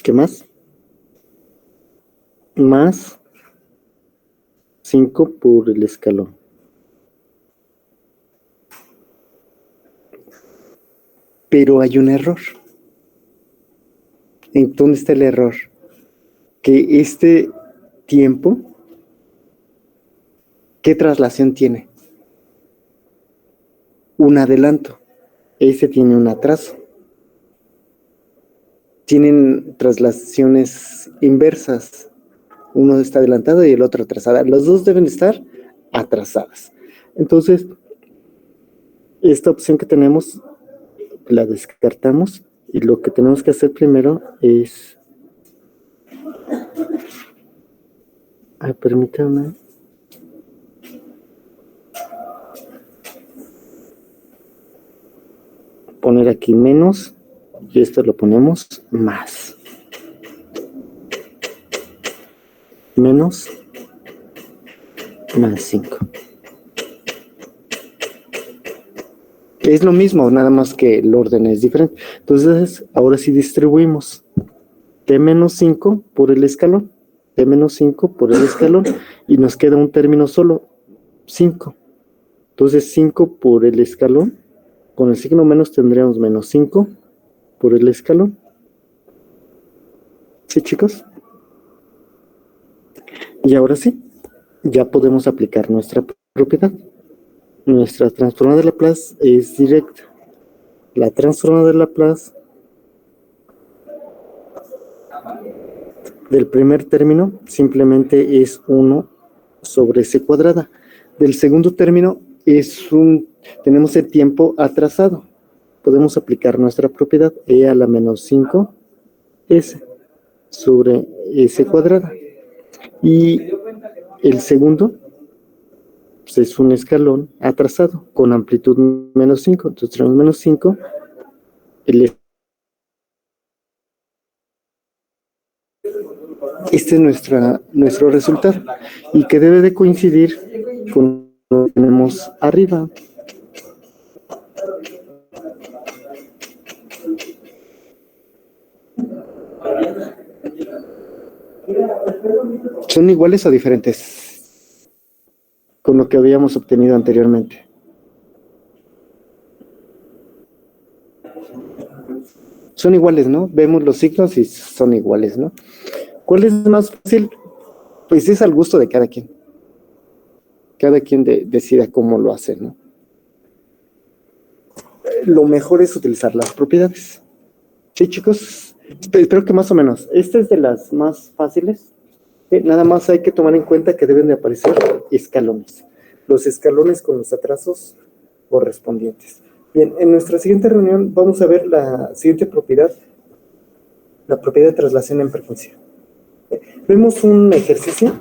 A: ¿qué más? Más 5 por el escalón. Pero hay un error. ¿En dónde está el error? Que este tiempo, ¿qué traslación tiene? Un adelanto. Ese tiene un atraso. Tienen traslaciones inversas. Uno está adelantado y el otro atrasado. Los dos deben estar atrasadas. Entonces, esta opción que tenemos la descartamos y lo que tenemos que hacer primero es... permítanme. Poner aquí menos y esto lo ponemos más. Menos más 5. Es lo mismo, nada más que el orden es diferente. Entonces, ahora sí distribuimos t menos 5 por el escalón. T menos 5 por el escalón. Y nos queda un término solo, 5. Entonces, 5 por el escalón. Con el signo menos tendríamos menos 5 por el escalón. ¿Sí, chicos? Y ahora sí, ya podemos aplicar nuestra propiedad. Nuestra transformada de Laplace es directa. La transformada de Laplace del primer término simplemente es 1 sobre c cuadrada. Del segundo término tenemos el tiempo atrasado. Podemos aplicar nuestra propiedad e a la menos 5 s sobre s cuadrada. Y el segundo pues es un escalón atrasado con amplitud menos 5. Entonces tenemos menos 5. Este es nuestro resultado y que debe de coincidir con lo que tenemos arriba. ¿Son iguales o diferentes con lo que habíamos obtenido anteriormente? Son iguales, ¿no? Vemos los signos y son iguales, ¿no? ¿Cuál es más fácil? Pues es al gusto de cada quien. Cada quien decida cómo lo hace, ¿no? Lo mejor es utilizar las propiedades. Sí, chicos, espero que más o menos. Esta es de las más fáciles. Nada más hay que tomar en cuenta que deben de aparecer escalones. Los escalones con los atrasos correspondientes. Bien, en nuestra siguiente reunión vamos a ver la siguiente propiedad, la propiedad de traslación en frecuencia. Vemos un ejercicio,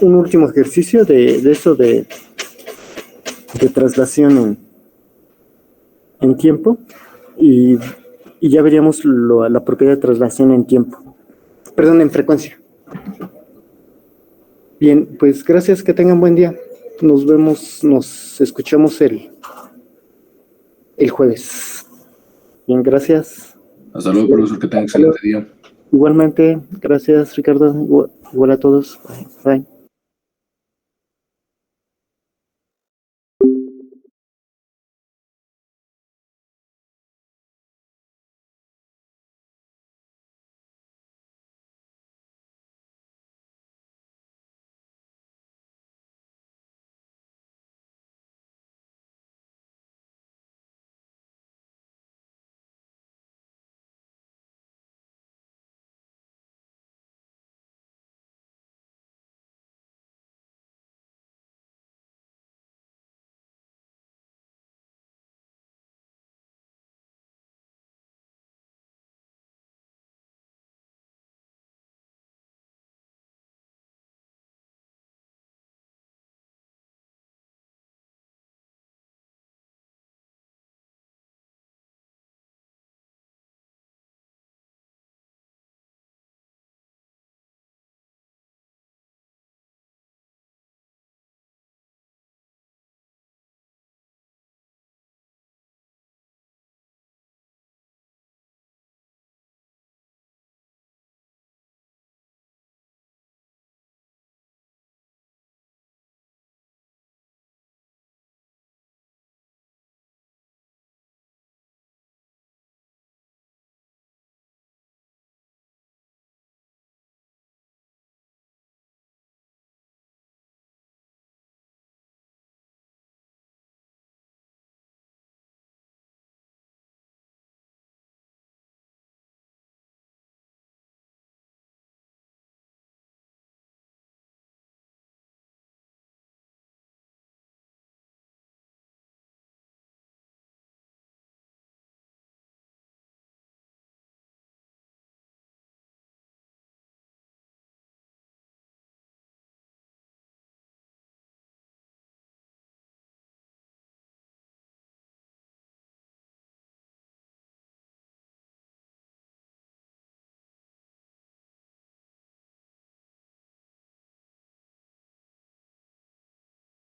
A: un último ejercicio de eso de traslación en tiempo y ya veríamos la propiedad de traslación en tiempo, perdón, en frecuencia. Bien, pues gracias, que tengan buen día. Nos vemos, nos escuchamos el jueves. Bien, gracias.
C: Hasta luego, profesor, que tengan excelente día.
A: Igualmente, gracias, Ricardo. Igual a todos. Bye.